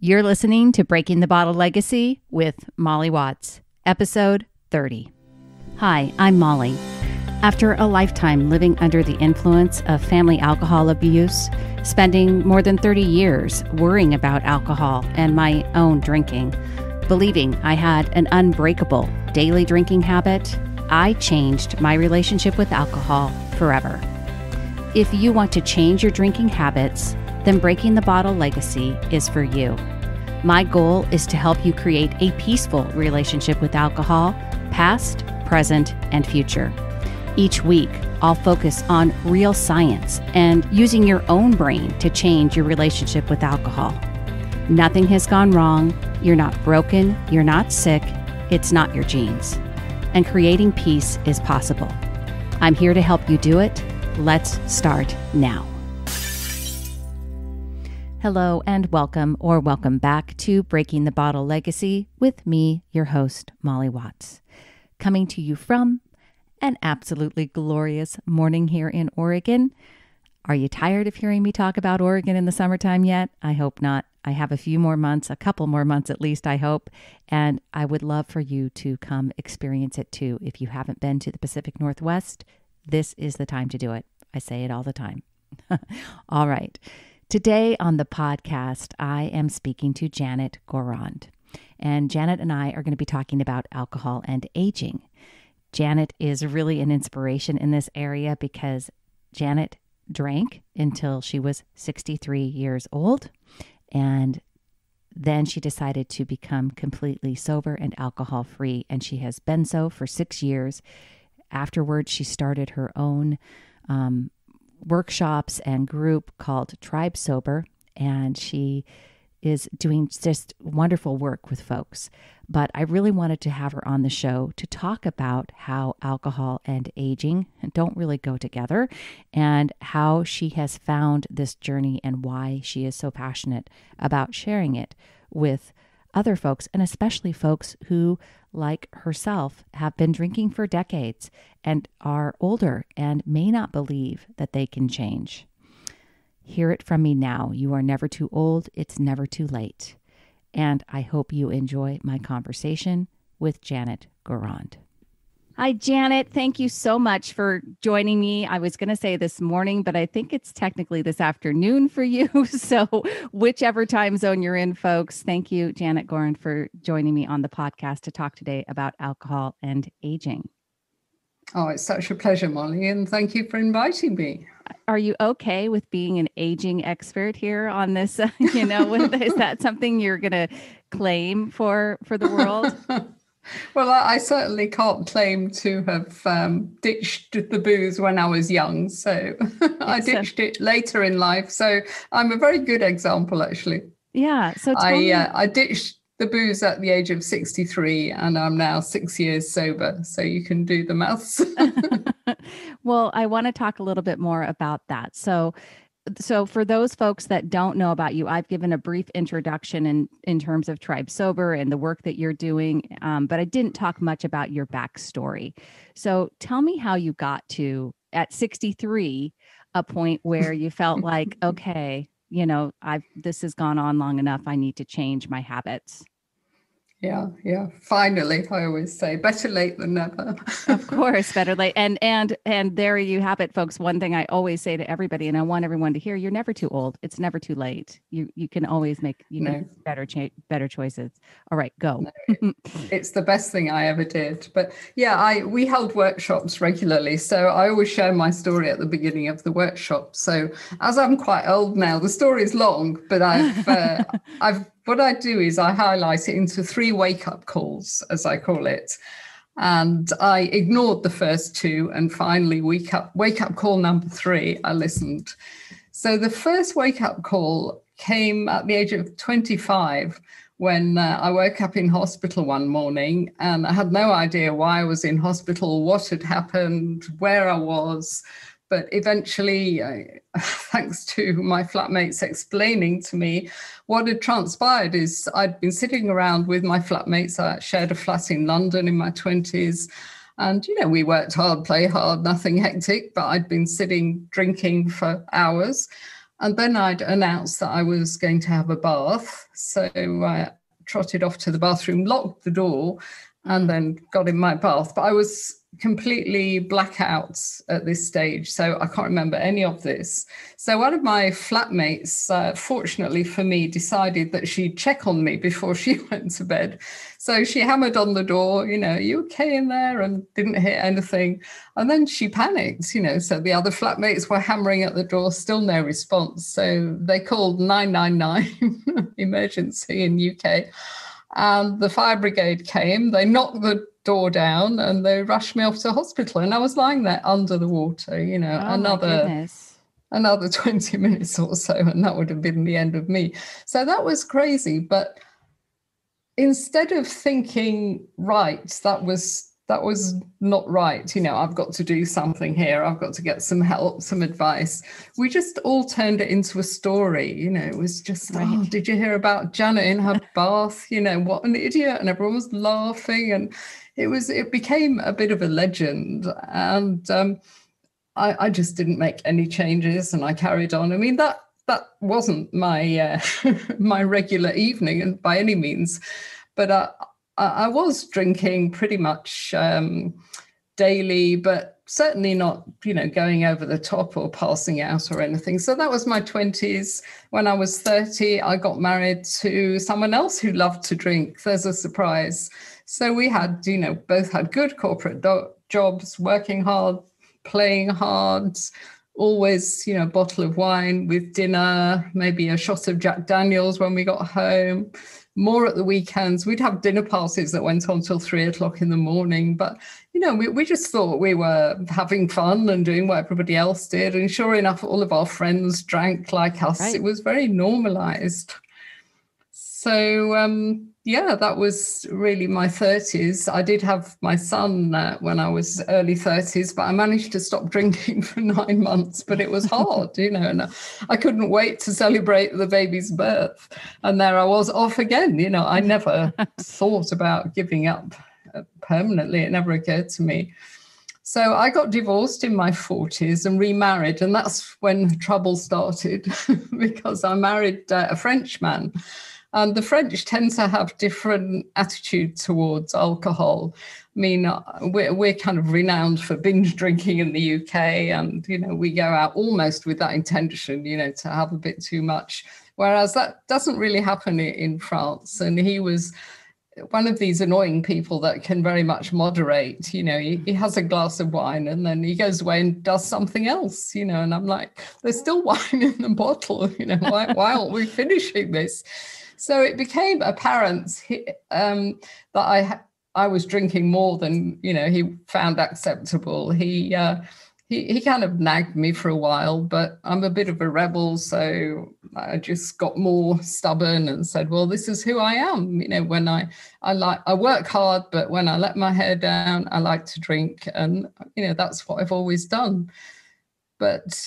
You're listening to Breaking the Bottle Legacy with Molly Watts, episode 30. Hi, I'm Molly. After a lifetime living under the influence of family alcohol abuse, spending more than 30 years worrying about alcohol and my own drinking, believing I had an unbreakable daily drinking habit, I changed my relationship with alcohol forever. If you want to change your drinking habits, then Breaking the Bottle Legacy is for you. My goal is to help you create a peaceful relationship with alcohol, past, present, and future. Each week, I'll focus on real science and using your own brain to change your relationship with alcohol. Nothing has gone wrong. You're not broken. You're not sick. It's not your genes. And creating peace is possible. I'm here to help you do it. Let's start now. Hello and welcome back to Breaking the Bottle Legacy with me, your host, Molly Watts. Coming to you from an absolutely glorious morning here in Oregon. Are you tired of hearing me talk about Oregon in the summertime yet? I hope not. I have a couple more months at least, I hope. And I would love for you to come experience it too. If you haven't been to the Pacific Northwest, this is the time to do it. I say it all the time. All right. Today on the podcast, I am speaking to Janet Gourand. And Janet and I are going to be talking about alcohol and aging. Janet is really an inspiration in this area because Janet drank until she was 63 years old. And then she decided to become completely sober and alcohol-free. And she has been so for 6 years. Afterwards, she started her own workshops and group called Tribe Sober, and she is doing just wonderful work with folks. But I really wanted to have her on the show to talk about how alcohol and aging don't really go together and how she has found this journey and why she is so passionate about sharing it with other folks, and especially folks who, like herself, have been drinking for decades and are older and may not believe that they can change. Hear it from me now. You are never too old. It's never too late. And I hope you enjoy my conversation with Janet Gourand. Hi, Janet. Thank you so much for joining me. I was going to say this morning, but I think it's technically this afternoon for you. So whichever time zone you're in, folks, thank you, Janet Gourand, for joining me on the podcast to talk today about alcohol and aging. Oh, it's such a pleasure, Molly, and thank you for inviting me. Are you okay with being an aging expert here on this? Is that something you're going to claim for the world? Well, I certainly can't claim to have ditched the booze when I was young. So I ditched it later in life. So I'm a very good example, actually. Yeah. So I ditched the booze at the age of 63 and I'm now 6 years sober. So you can do the maths. Well, I want to talk a little bit more about that. So for those folks that don't know about you, I've given a brief introduction in terms of Tribe Sober and the work that you're doing, but I didn't talk much about your backstory. So tell me how you got to, at 63, a point where you felt like, okay, this has gone on long enough. I need to change my habits. Yeah. Finally, I always say better late than never. Of course, better late. And there you have it, folks. One thing I always say to everybody, and I want everyone to hear, you're never too old. It's never too late. You can always make better choices. All right, go. No, it's the best thing I ever did. But yeah, we held workshops regularly. So I always share my story at the beginning of the workshop. So as I'm quite old now, the story is long, but what I do is I highlight it into 3 wake-up calls, as I call it. And I ignored the first 2. And finally, wake-up call number 3, I listened. So the first wake-up call came at the age of 25 when I woke up in hospital one morning. And I had no idea why I was in hospital, what had happened, where I was. But eventually, thanks to my flatmates explaining to me, what had transpired is I'd been sitting around with my flatmates. I shared a flat in London in my 20s. And, we worked hard, play hard, nothing hectic, but I'd been sitting drinking for hours. And then I'd announced that I was going to have a bath. So I trotted off to the bathroom, locked the door, and then got in my bath. But I was completely blackout at this stage, so I can't remember any of this. So one of my flatmates, fortunately for me, decided that she'd check on me before she went to bed. So she hammered on the door, are you okay in there? And didn't hear anything. And then she panicked, so the other flatmates were hammering at the door, still no response. So they called 999 emergency in UK. And the fire brigade came, they knocked the door down and they rushed me off to hospital. And I was lying there under the water, another 20 minutes or so, and that would have been the end of me. So that was crazy. But instead of thinking, right, that was not right, I've got to do something here, I've got to get some help, some advice, we just all turned it into a story. It was just, right. Oh, did you hear about Janet in her bath? What an idiot. And everyone was laughing, and it became a bit of a legend. And I just didn't make any changes, and I carried on. I mean, that wasn't my my regular evening, and by any means, but I was drinking pretty much daily, but certainly not, going over the top or passing out or anything. So that was my 20s. When I was 30, I got married to someone else who loved to drink. There's a surprise. So we had, both had good corporate jobs, working hard, playing hard, always, a bottle of wine with dinner, maybe a shot of Jack Daniels when we got home. More at the weekends. We'd have dinner parties that went on till 3 o'clock in the morning. But, we just thought we were having fun and doing what everybody else did. And sure enough, all of our friends drank like us. Right. It was very normalized. So, that was really my 30s. I did have my son when I was early 30s, but I managed to stop drinking for 9 months. But it was hard, and I couldn't wait to celebrate the baby's birth. And there I was off again. I never thought about giving up permanently. It never occurred to me. So I got divorced in my 40s and remarried. And that's when trouble started because I married a Frenchman. And the French tend to have different attitude towards alcohol. I mean, we're kind of renowned for binge drinking in the UK, and, we go out almost with that intention, to have a bit too much, whereas that doesn't really happen in France. And he was one of these annoying people that can very much moderate. He has a glass of wine and then he goes away and does something else, and I'm like, there's still wine in the bottle, why aren't we finishing this? So it became apparent that I was drinking more than, he found acceptable. He kind of nagged me for a while, but I'm a bit of a rebel. So I just got more stubborn and said, well, this is who I am. When I work hard, but when I let my hair down, I like to drink. And, that's what I've always done. But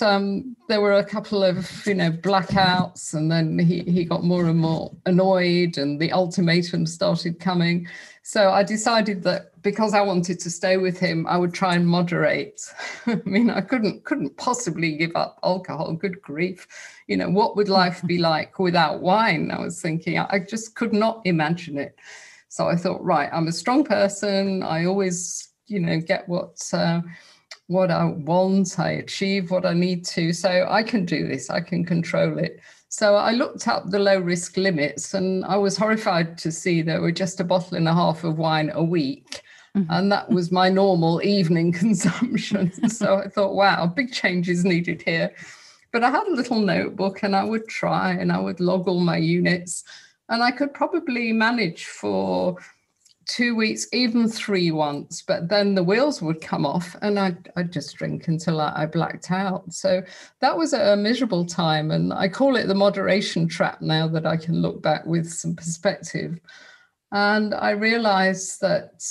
there were a couple of, blackouts, and then he got more and more annoyed, and the ultimatum started coming. So I decided that because I wanted to stay with him, I would try and moderate. I mean, I couldn't possibly give up alcohol. Good grief. What would life be like without wine? I was thinking, I just could not imagine it. So I thought, right, I'm a strong person. I always, get what I want, I achieve what I need to. So I can do this, I can control it. So I looked up the low risk limits, and I was horrified to see there were just a bottle and a half of wine a week. Mm-hmm. And that was my normal evening consumption. So I thought, wow, big changes needed here. But I had a little notebook, and I would try, and I would log all my units, and I could probably manage for 2 weeks, even 3 once, but then the wheels would come off and I'd just drink until I blacked out. So that was a miserable time. And I call it the moderation trap now that I can look back with some perspective. And I realized that,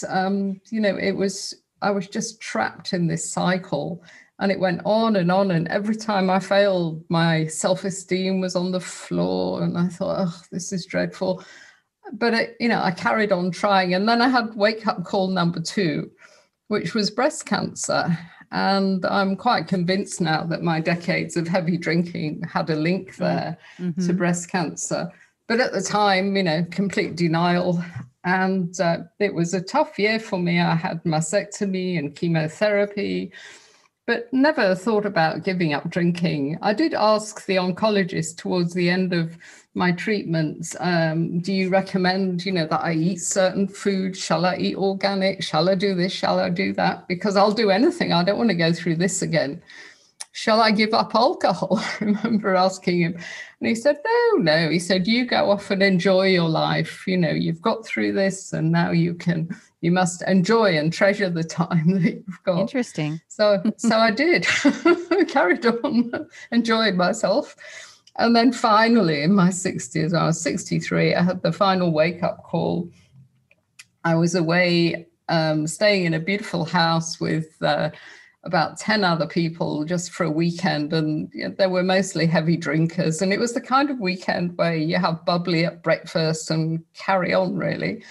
I was just trapped in this cycle, and it went on and on. And every time I failed, my self-esteem was on the floor, and I thought, oh, this is dreadful. But, I carried on trying. And then I had wake-up call number 2, which was breast cancer. And I'm quite convinced now that my decades of heavy drinking had a link there to breast cancer. But at the time, complete denial. And it was a tough year for me. I had mastectomy and chemotherapy, but never thought about giving up drinking. I did ask the oncologist towards the end of my treatments, do you recommend, that I eat certain foods? Shall I eat organic? Shall I do this? Shall I do that? Because I'll do anything. I don't want to go through this again. Shall I give up alcohol? I remember asking him, and he said, no. He said, you go off and enjoy your life. You've got through this, and now you must enjoy and treasure the time that you've got. Interesting. So I did. I carried on, enjoyed myself. And then finally, in my 60s, I was 63, I had the final wake-up call. I was away, staying in a beautiful house with about 10 other people just for a weekend, and they were mostly heavy drinkers. And it was the kind of weekend where you have bubbly at breakfast and carry on, really.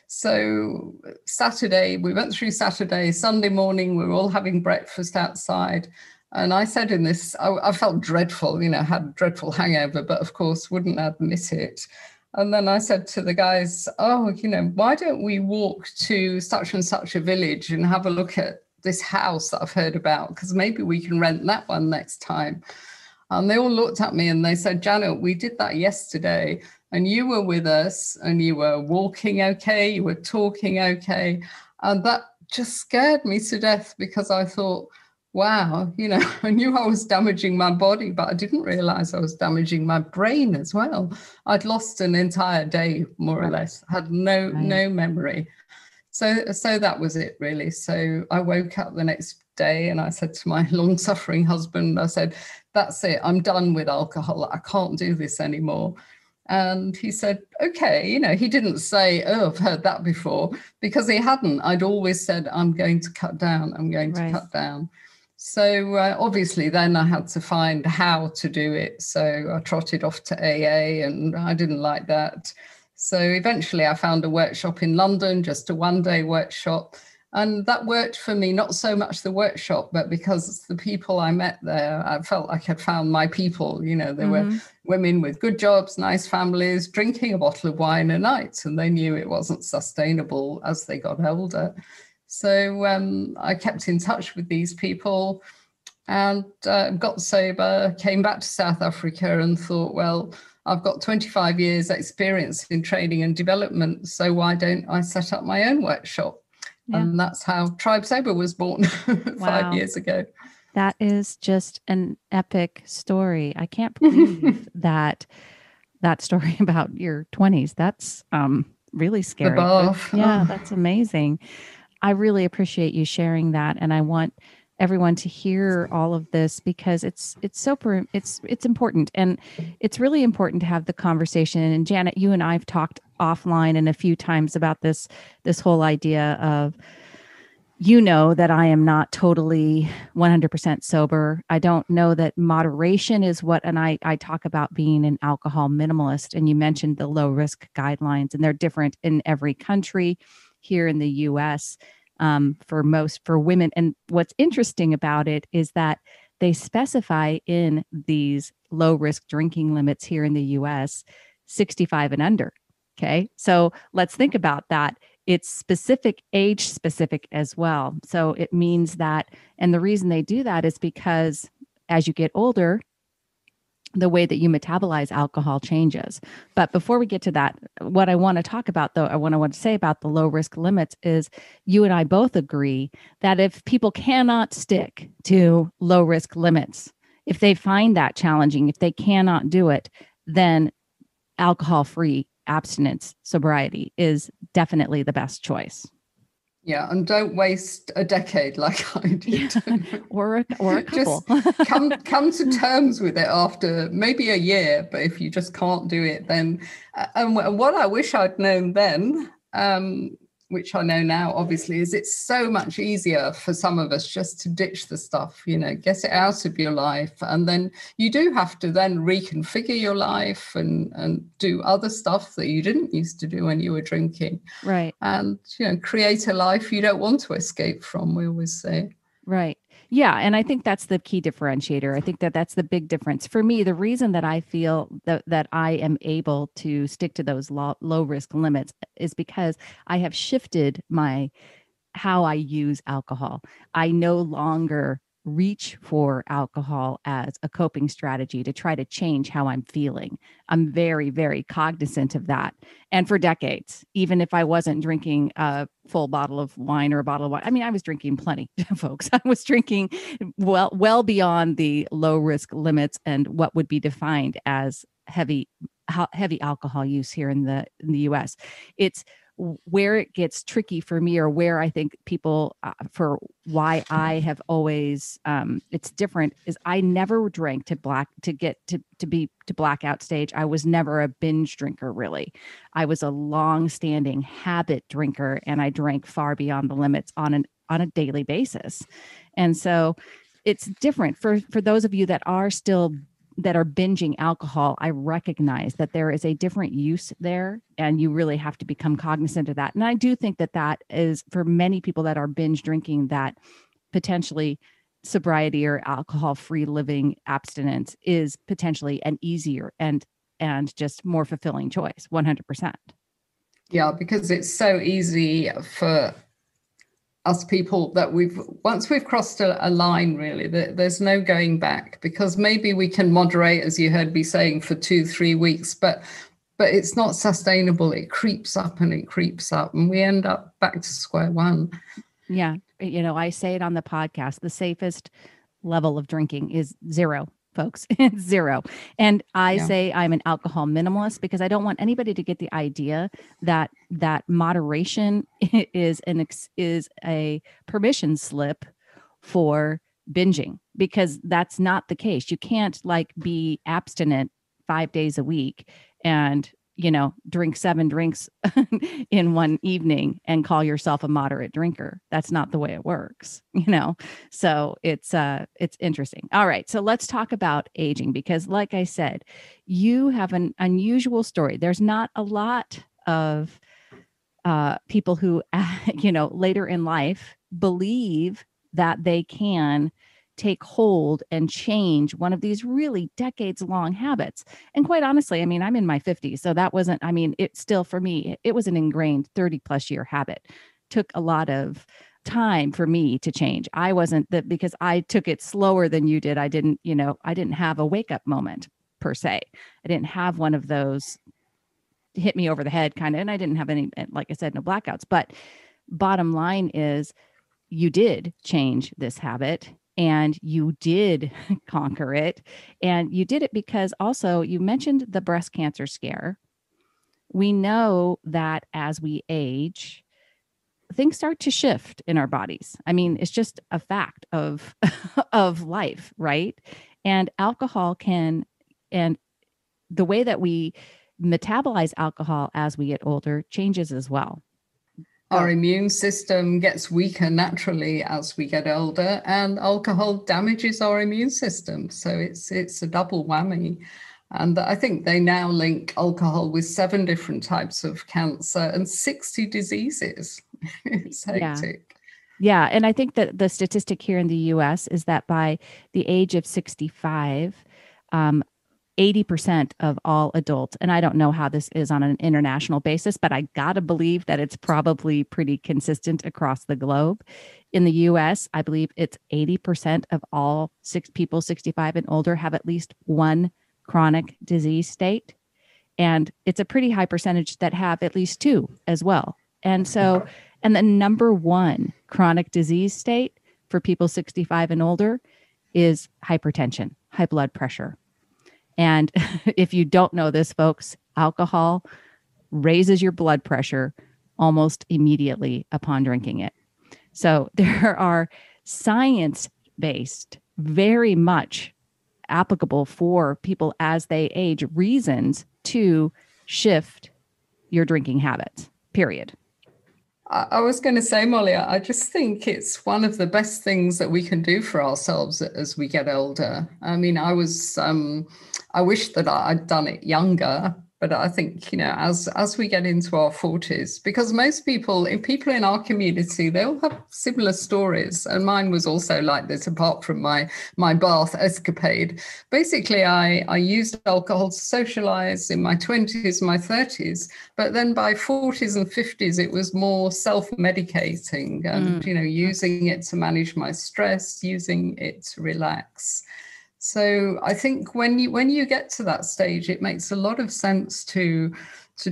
So Saturday, we went through Saturday, Sunday morning, we were all having breakfast outside. And I said in this, I felt dreadful, had a dreadful hangover, but of course wouldn't admit it. And then I said to the guys, why don't we walk to such and such a village and have a look at this house that I've heard about, because maybe we can rent that one next time. And they all looked at me and they said, Janet, we did that yesterday and you were with us and you were walking okay, you were talking okay. And that just scared me to death, because I thought, wow, I knew I was damaging my body, but I didn't realize I was damaging my brain as well. I'd lost an entire day, more or less, had no memory. So that was it, really. So I woke up the next day and I said to my long-suffering husband, I said, that's it, I'm done with alcohol. I can't do this anymore. And he said, okay, he didn't say, oh, I've heard that before, because he hadn't. I'd always said, I'm going to cut down. I'm going to cut down. So obviously then I had to find how to do it. So I trotted off to AA and I didn't like that. So eventually I found a workshop in London, just a one-day workshop. And that worked for me, not so much the workshop, but because the people I met there, I felt like I'd found my people. There were women with good jobs, nice families, drinking a bottle of wine a night, and they knew it wasn't sustainable as they got older. So I kept in touch with these people and got sober, came back to South Africa and thought, well, I've got 25 years experience in training and development, so why don't I set up my own workshop? Yeah. And that's how Tribe Sober was born 5 years ago. That is just an epic story. I can't believe that story about your 20s. That's really scary. Yeah, that's amazing. I really appreciate you sharing that. And I want everyone to hear all of this, because it's important. And it's really important to have the conversation. And Janet, you and I've talked offline and a few times about this whole idea of, that I am not totally 100% sober. I don't know that moderation is and I talk about being an alcohol minimalist. And you mentioned the low risk guidelines, and they're different in every country. Here in the US, for women. And what's interesting about it is that they specify in these low risk drinking limits here in the US, 65 and under. Okay. So let's think about that. It's age specific as well. So it means that, and the reason they do that is because as you get older, the way that you metabolize alcohol changes. But before we get to that, what I want to talk about, though, I want to say about the low risk limits is you and I both agree that if people cannot stick to low risk limits, if they find that challenging, if they cannot do it, then alcohol-free abstinence, sobriety is definitely the best choice. Yeah, and don't waste a decade like I did. or a couple. Just come to terms with it after maybe a year, but if you just can't do it, then and what I wish I'd known then, which I know now, obviously, is it's so much easier for some of us just to ditch the stuff, get it out of your life. And then you do have to then reconfigure your life and do other stuff that you didn't used to do when you were drinking. Right. And, create a life you don't want to escape from, we always say. Right. Yeah. And I think that's the key differentiator. I think that that's the big difference for me. The reason that I feel that I am able to stick to those low risk limits is because I have shifted how I use alcohol. I no longer reach for alcohol as a coping strategy to try to change how I'm feeling. I'm very, very cognizant of that. And for decades, even if I wasn't drinking a full bottle of wine or a bottle of wine, I mean, I was drinking plenty, folks. I was drinking well beyond the low risk limits and what would be defined as heavy alcohol use here in the US. It's where it gets tricky for me, or where I think people for why I have always it's different, is I never drank to get to be to blackout stage. I was never a binge drinker, really. I was a long-standing habit drinker, and I drank far beyond the limits on a daily basis. And so it's different for those of you that are binging alcohol. I recognize that there is a different use there, and you really have to become cognizant of that. And I do think that is, for many people that are binge drinking, that potentially sobriety or alcohol-free living abstinence is potentially an easier and just more fulfilling choice, 100%. Yeah, because it's so easy for us people that once we've crossed a line, really, there's no going back, because maybe we can moderate, as you heard me saying, for 2-3 weeks, but it's not sustainable. It creeps up and it creeps up, and we end up back to square one. Yeah. I say it on the podcast, the safest level of drinking is 0, folks. It's 0. And I say I'm an alcohol minimalist because I don't want anybody to get the idea that moderation is a permission slip for binging, because that's not the case. You can't be abstinent 5 days a week and drink 7 drinks in one evening and call yourself a moderate drinker. That's not the way it works, So it's interesting. All right. So let's talk about aging, because like I said, you have an unusual story. There's not a lot of people who, later in life believe that they can take hold and change one of these really decades-long habits. And quite honestly, I mean, I'm in my 50s, so that wasn't, it still, for me, it was an ingrained 30+ year habit. Took a lot of time for me to change. I wasn't because I took it slower than you did. I didn't have a wake-up moment per se. I didn't have one of those hit me over the head kind of, and I didn't have any, like I said, no blackouts. But bottom line is, you did change this habit, and you did conquer it. And you did it because also you mentioned the breast cancer scare. We know that as we age, things start to shift in our bodies. I mean, it's just a fact of of life, right? And alcohol and the way that we metabolize alcohol as we get older changes as well. Our immune system gets weaker naturally as we get older, and alcohol damages our immune system. So it's a double whammy. And I think they now link alcohol with 7 different types of cancer and 60 diseases. It's hectic. Yeah. And I think that the statistic here in the US is that by the age of 65, 80% of all adults, and I don't know how this is on an international basis, but I got to believe that it's probably pretty consistent across the globe. In the US, I believe it's 80% of all people 65 and older have at least one chronic disease state. And it's a pretty high percentage that have at least 2 as well. And so, and the number 1 chronic disease state for people 65 and older is hypertension, high blood pressure. And if you don't know this, folks, alcohol raises your blood pressure almost immediately upon drinking it. So there are science-based, very much applicable for people as they age, reasons to shift your drinking habits, period. I was going to say, Molly, I just think it's one of the best things that we can do for ourselves as we get older. I mean, I wish that I'd done it younger, but I think, as we get into our 40s, because most people in our community, they all have similar stories. And mine was also like this, apart from my bath escapade. Basically, I used alcohol to socialize in my 20s, my 30s, but then by 40s and 50s, it was more self-medicating and, using it to manage my stress, using it to relax. So I think when you get to that stage, it makes a lot of sense to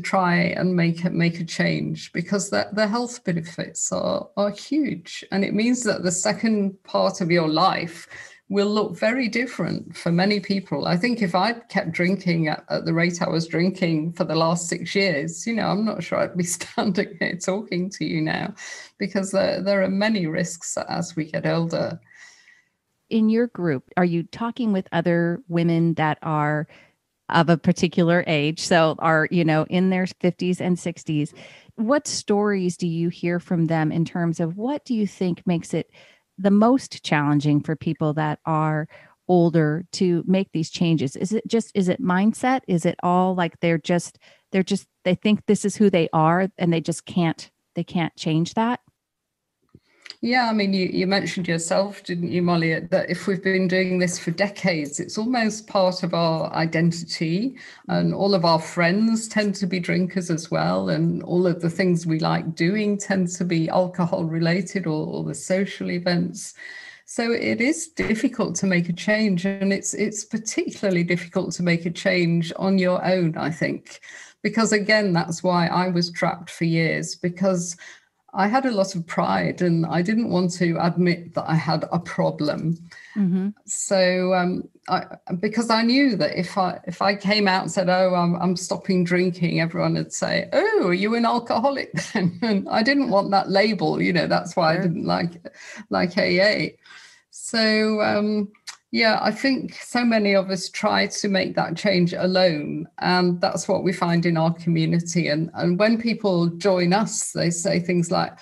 try and make a change, because the health benefits are huge. And it means that the second part of your life will look very different for many people. I think if I'd kept drinking at the rate I was drinking for the last 6 years, I'm not sure I'd be standing here talking to you now, because there are many risks as we get older. In your group, are you talking with other women that are of a particular age, so are, in their 50s and 60s? What stories do you hear from them in terms of what do you think makes it the most challenging for people that are older to make these changes? Is it mindset? Is it all like they think this is who they are and they can't change that? Yeah, I mean, you mentioned yourself, didn't you, Molly, that if we've been doing this for decades, it's almost part of our identity, and all of our friends tend to be drinkers as well. And all of the things we like doing tend to be alcohol related, or the social events. So it is difficult to make a change, and it's particularly difficult to make a change on your own, I think, because again, that's why I was trapped for years, because I had a lot of pride and I didn't want to admit that I had a problem. Mm-hmm. So because I knew that if I came out and said, oh, I'm stopping drinking, everyone would say, oh, are you an alcoholic then? And I didn't want that label, that's why Sure. I didn't like AA. So yeah, I think so many of us try to make that change alone. And that's what we find in our community. And when people join us, they say things like,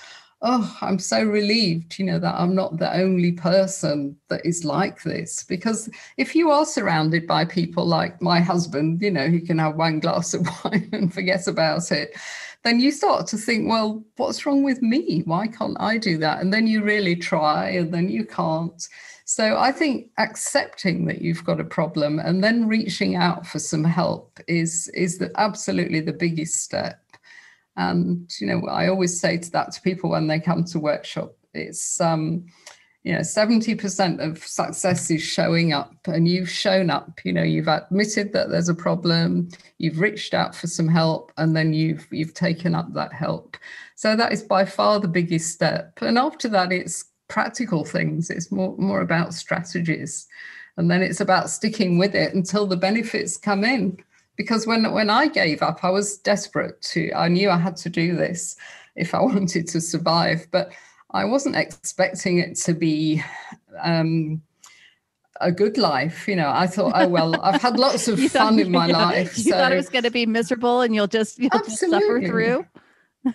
oh, I'm so relieved, that I'm not the only person that is like this. Because if you are surrounded by people like my husband, who can have one glass of wine and forget about it, then you start to think, well, what's wrong with me? Why can't I do that? And then you really try and then you can't. So I think accepting that you've got a problem and then reaching out for some help is absolutely the biggest step. And, I always say that to people when they come to workshop, it's, 70% of success is showing up, and you've shown up, you've admitted that there's a problem, you've reached out for some help, and then you've taken up that help. So that is by far the biggest step. And after that, it's practical things. It's more about strategies. And then it's about sticking with it until the benefits come in. Because when I gave up, I was desperate I knew I had to do this if I wanted to survive, but I wasn't expecting it to be a good life. I thought, oh, well, I've had lots of fun in my life. You thought it was going to be miserable and you'll just suffer through.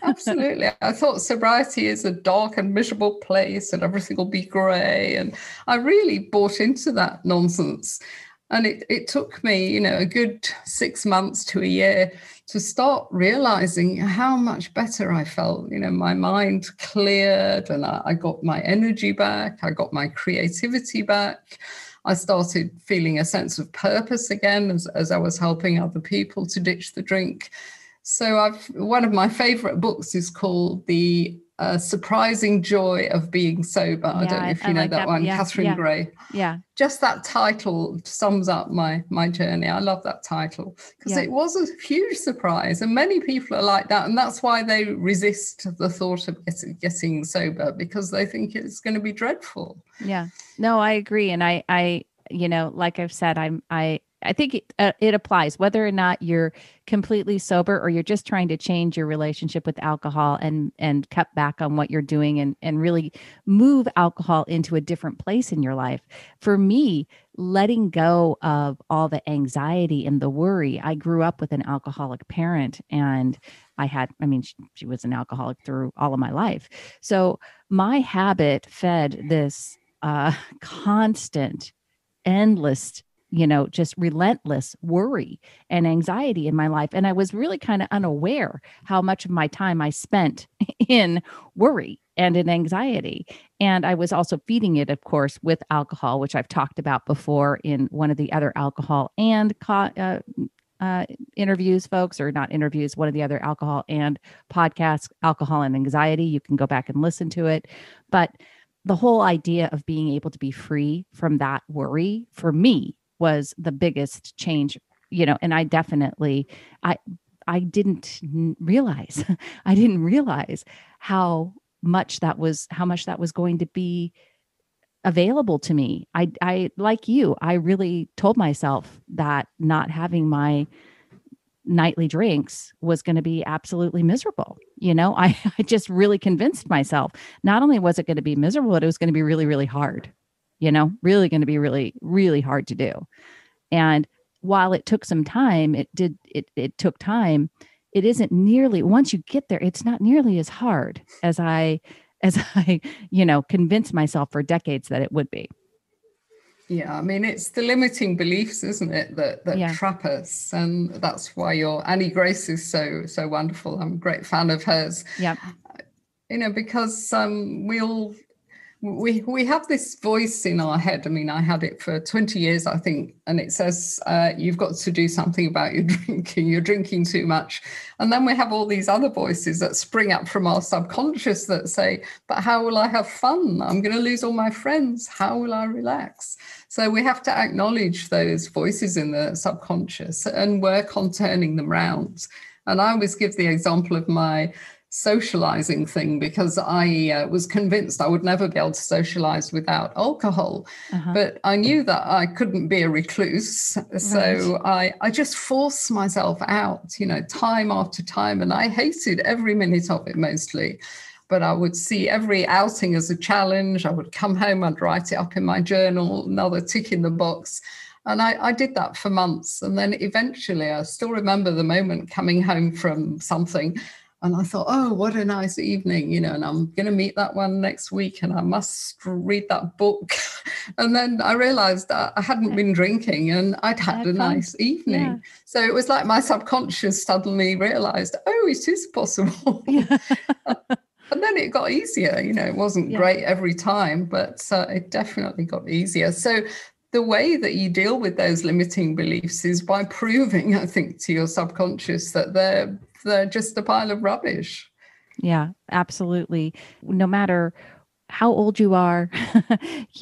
Absolutely. I thought sobriety is a dark and miserable place and everything will be grey. And I really bought into that nonsense. And it took me, a good 6 months to a year to start realizing how much better I felt. My mind cleared and I got my energy back. I got my creativity back. I started feeling a sense of purpose again as I was helping other people to ditch the drink. So one of my favorite books is called The Surprising Joy of Being Sober. Yeah, I don't know if you know like that one, yeah, Catherine Gray. Yeah. Just that title sums up my journey. I love that title because it was a huge surprise. And many people are like that. And that's why they resist the thought of getting sober, because they think it's going to be dreadful. Yeah. No, I agree. And I like I've said, I think it applies whether or not you're completely sober or you're just trying to change your relationship with alcohol and cut back on what you're doing and really move alcohol into a different place in your life. For me, letting go of all the anxiety and the worry. I grew up with an alcoholic parent, and she was an alcoholic through all of my life. So my habit fed this constant, endless, just relentless worry and anxiety in my life. And I was really kind of unaware how much of my time I spent in worry and in anxiety. And I was also feeding it, of course, with alcohol, which I've talked about before in one of the other alcohol and interviews, folks, or not interviews, one of the other alcohol and podcasts, Alcohol and Anxiety. You can go back and listen to it. But the whole idea of being able to be free from that worry for me was the biggest change, and I definitely, I didn't realize, I didn't realize how much that was going to be available to me. I like you, I really told myself that not having my nightly drinks was going to be absolutely miserable. I just really convinced myself, not only was it going to be miserable, but it was going to be really, really hard, really going to be really, really hard to do. And while it took some time, it took time. It isn't nearly, once you get there, it's not nearly as hard as I convinced myself for decades that it would be. Yeah, I mean, it's the limiting beliefs, isn't it, that trap us. And that's why your Annie Grace is so wonderful. I'm a great fan of hers. Yeah. Because we have this voice in our head. I mean, I had it for 20 years, I think, and it says, you've got to do something about your drinking. You're drinking too much. And then we have all these other voices that spring up from our subconscious that say, but how will I have fun? I'm going to lose all my friends. How will I relax? So we have to acknowledge those voices in the subconscious and work on turning them round. And I always give the example of my socializing thing, because I was convinced I would never be able to socialize without alcohol. But I knew that I couldn't be a recluse. So I just forced myself out, time after time. And I hated every minute of it mostly. But I would see every outing as a challenge. I would come home, I'd write it up in my journal, another tick in the box. And I did that for months. And then eventually, I still remember the moment coming home from something. And I thought, oh, what a nice evening, and I'm going to meet that one next week and I must read that book. And then I realized that I hadn't been drinking and I'd had a nice evening. Yeah. So it was like my subconscious suddenly realized, oh, it is possible. Yeah. And then it got easier. It wasn't great every time, but it definitely got easier. So the way that you deal with those limiting beliefs is by proving, I think, to your subconscious that they're just a pile of rubbish. Yeah, absolutely. No matter how old you are,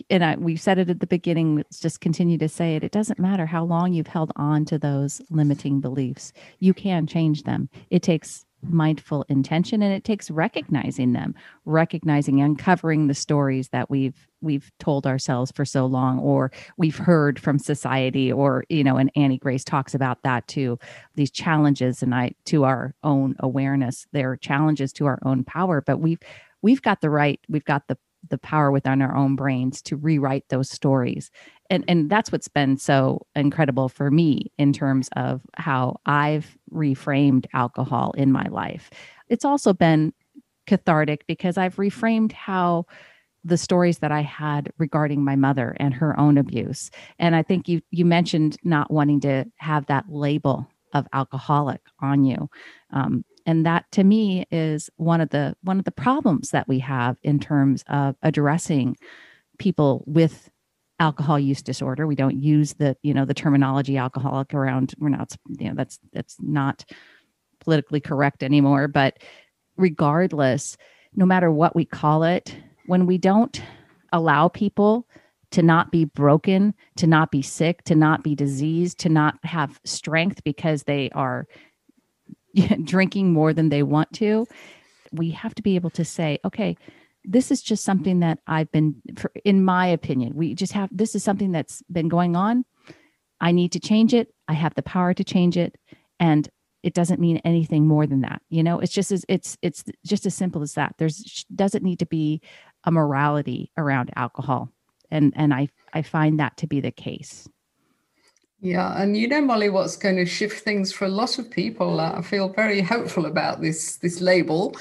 and we said it at the beginning, let's just continue to say it. It doesn't matter how long you've held on to those limiting beliefs. You can change them. It takes mindful intention, and it takes recognizing them, uncovering the stories that we've told ourselves for so long, or we've heard from society, or and Annie Grace talks about that too, these challenges to our own awareness. They're challenges to our own power, but we've got the power within our own brains to rewrite those stories. And that's what's been so incredible for me in terms of how I've reframed alcohol in my life. It's also been cathartic because I've reframed how the stories that I had regarding my mother and her own abuse. And I think you mentioned not wanting to have that label of alcoholic on you. And that to me is one of the problems that we have in terms of addressing people with alcohol use disorder. We don't use the terminology alcoholic around. We're not, that's not politically correct anymore. But regardless, no matter what we call it, when we don't allow people to not be broken, to not be sick, to not be diseased, to not have strength because they are drinking more than they want to, we have to be able to say, okay, this is just something that in my opinion, this is something that's been going on. I need to change it. I have the power to change it. And it doesn't mean anything more than that. It's just as simple as that. There's doesn't need to be a morality around alcohol. And I find that to be the case. Yeah. And Molly, what's going to shift things for a lot of people, I feel very hopeful about this label.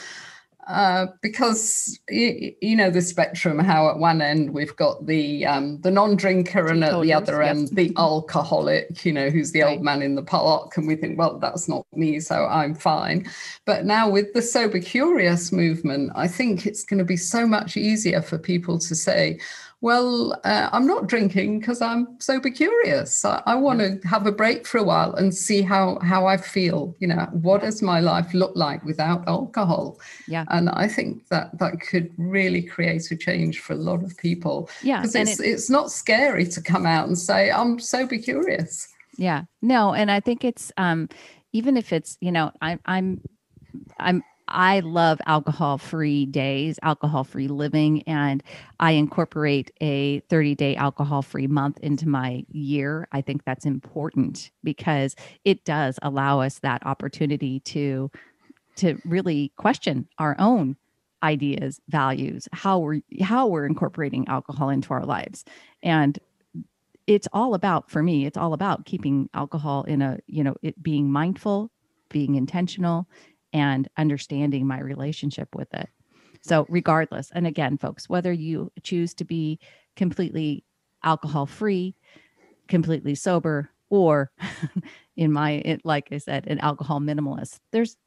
Because the spectrum, how at one end we've got the non-drinker and at the other end the alcoholic, who's the old man in the park, and we think, well, that's not me, so I'm fine. But now with the sober curious movement, I think it's going to be so much easier for people to say, well, I'm not drinking because I'm sober curious. I want to have a break for a while and see how I feel. What does my life look like without alcohol? Yeah. And I think that could really create a change for a lot of people. Yeah. Because it's not scary to come out and say, I'm sober curious. Yeah. No. And I think it's, even if it's, I love alcohol-free days, alcohol-free living, and I incorporate a 30-day alcohol-free month into my year. I think that's important because it does allow us that opportunity to really question our own ideas, values, how we're incorporating alcohol into our lives. And it's all about, for me, it's all about keeping alcohol in it being mindful, being intentional, and understanding my relationship with it. So regardless, and again, folks, whether you choose to be completely alcohol-free, completely sober, or like I said, an alcohol minimalist,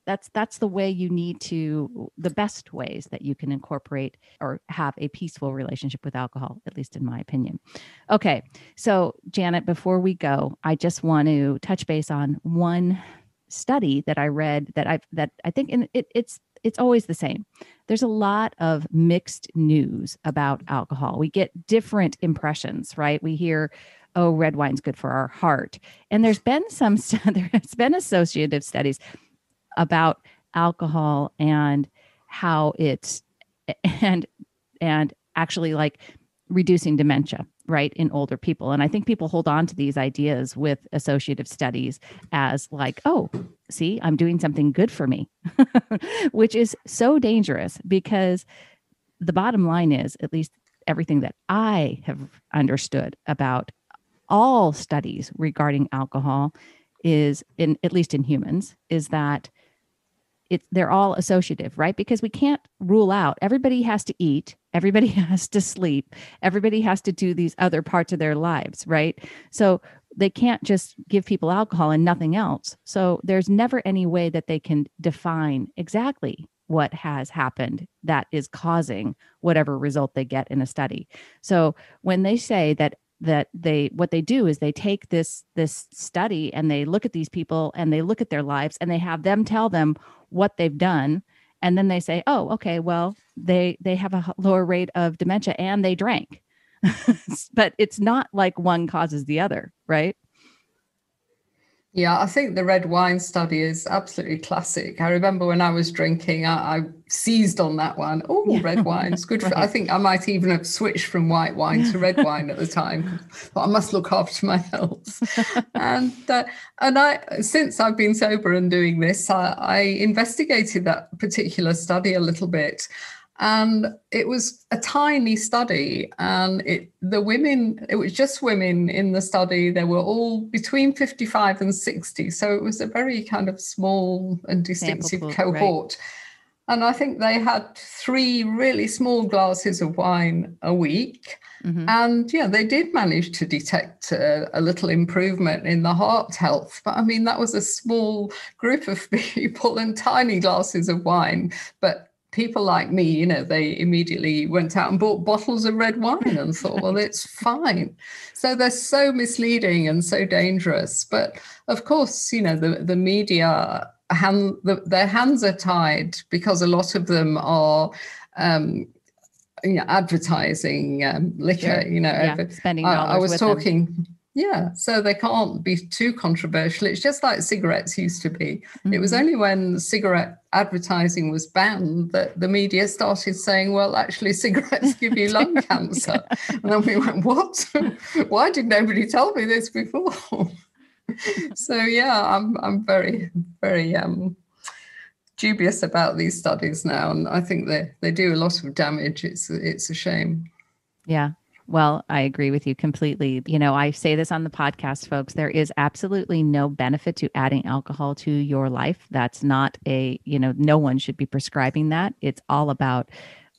that's the way you need to, the best ways that you can incorporate or have a peaceful relationship with alcohol, at least in my opinion. Okay. So Janet, before we go, I just want to touch base on one study that I read that I think it's always the same. There's a lot of mixed news about alcohol. We get different impressions, right? We hear, oh, red wine's good for our heart. And there's been associative studies about alcohol and how it's and actually like reducing dementia, right, in older people. And I think people hold on to these ideas with associative studies as like, oh, see, I'm doing something good for me, which is so dangerous because the bottom line is, at least everything that I have understood about all studies regarding alcohol is, at least in humans, is that they're all associative, right? Because we can't rule out, everybody has to eat, everybody has to sleep, everybody has to do these other parts of their lives, right? So they can't just give people alcohol and nothing else. So there's never any way that they can define exactly what has happened that is causing whatever result they get in a study. So when they say that what they do is they take this study and they look at these people and they look at their lives and they have them tell them what they've done. And then they say, oh, okay, well, they have a lower rate of dementia and they drank. But it's not like one causes the other, right? Yeah, I think the red wine study is absolutely classic. I remember when I was drinking, I seized on that one. Oh, yeah. Red wine's good. Right. I think I might even have switched from white wine to red wine at the time. But I must look after my health. And since I've been sober and doing this, I investigated that particular study a little bit. And it was a tiny study, and it was just women in the study. They were all between 55 and 60. So it was a very kind of small and distinctive cohort. Right. And I think they had 3 really small glasses of wine a week. Mm-hmm. And yeah, they did manage to detect a little improvement in the heart health. But I mean, that was a small group of people and tiny glasses of wine. But people like me, they immediately went out and bought bottles of red wine and thought, well, it's fine. So they're so misleading and so dangerous. But of course, the media, their hands are tied because a lot of them are advertising liquor. Sure. Spending dollars. I was talking. Yeah, so they can't be too controversial. It's just like cigarettes used to be. It was only when cigarette advertising was banned that the media started saying, well, actually, cigarettes give you lung cancer. And then we went, what? Why did nobody tell me this before? So, yeah, I'm very, very dubious about these studies now. And I think they do a lot of damage. It's a shame. Yeah. Well, I agree with you completely. You know, I say this on the podcast, folks, there is absolutely no benefit to adding alcohol to your life. That's not no one should be prescribing that. It's all about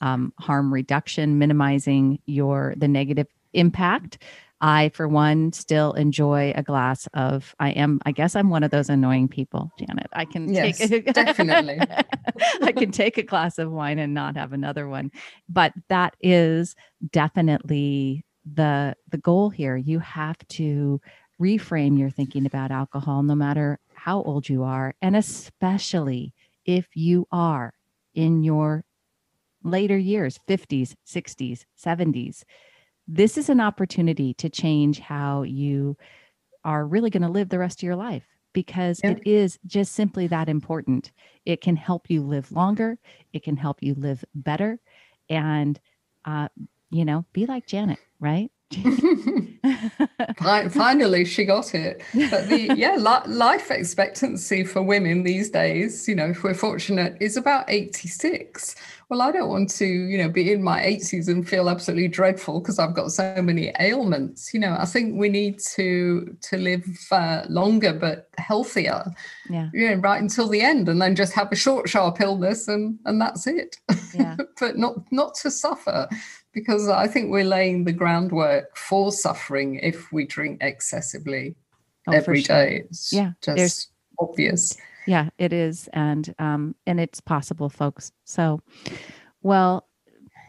harm reduction, minimizing the negative impact. I, for one, still enjoy a glass of, I guess I'm one of those annoying people, Janet. I can definitely. I can take a glass of wine and not have another one. But that is definitely the goal here. You have to reframe your thinking about alcohol, no matter how old you are. And especially if you are in your later years, 50s, 60s, 70s. This is an opportunity to change how you are really going to live the rest of your life, because it is just simply that important. It can help you live longer. It can help you live better. And, be like Janet, right? Finally, she got it. But life expectancy for women these days, if we're fortunate, is about 86. Well, I don't want to, be in my 80s and feel absolutely dreadful because I've got so many ailments. I think we need to live longer but healthier, right until the end, and then just have a short, sharp illness and that's it. Yeah. But not to suffer. Because I think we're laying the groundwork for suffering if we drink excessively every day. It's just obvious. Yeah, it is. And it's possible, folks. So, well,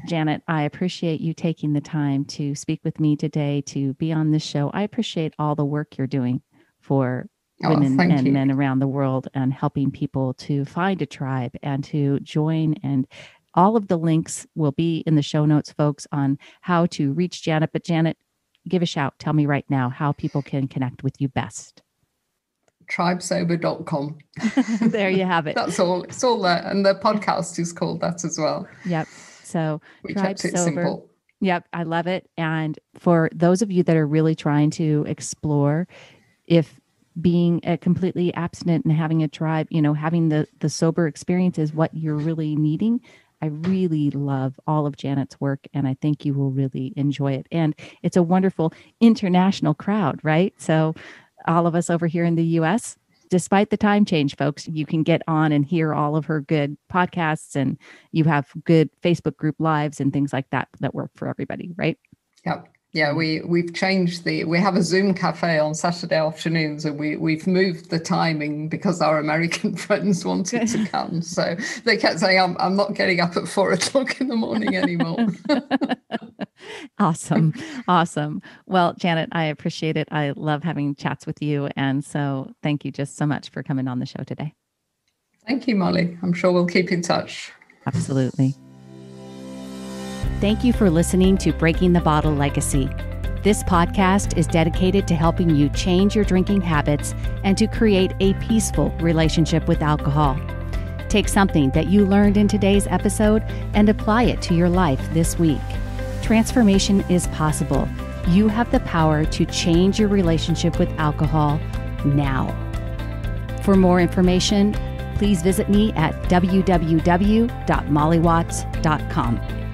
Janet, I appreciate you taking the time to speak with me today, to be on this show. I appreciate all the work you're doing for women and men around the world, and helping people to find a tribe and to join. And all of the links will be in the show notes, folks, on how to reach Janet. But Janet, give a shout. Tell me right now how people can connect with you best. Tribesober.com. There you have it. That's all. It's all there. And the podcast is called that as well. Yep. So we kept it simple. Yep. I love it. And for those of you that are really trying to explore if being completely abstinent and having a tribe, having the sober experience is what you're really needing, I really love all of Janet's work, and I think you will really enjoy it. And it's a wonderful international crowd, right? So all of us over here in the U.S., despite the time change, folks, you can get on and hear all of her good podcasts, and you have good Facebook group lives and things like that work for everybody, right? Yep. Yeah, we've changed we have a Zoom cafe on Saturday afternoons, and we've moved the timing because our American friends wanted to come. So they kept saying, I'm not getting up at 4:00 in the morning anymore. Awesome. Well, Janet, I appreciate it. I love having chats with you. And so thank you just so much for coming on the show today. Thank you, Molly. I'm sure we'll keep in touch. Absolutely. Thank you for listening to Breaking the Bottle Legacy. This podcast is dedicated to helping you change your drinking habits and to create a peaceful relationship with alcohol. Take something that you learned in today's episode and apply it to your life this week. Transformation is possible. You have the power to change your relationship with alcohol now. For more information, please visit me at www.mollywatts.com.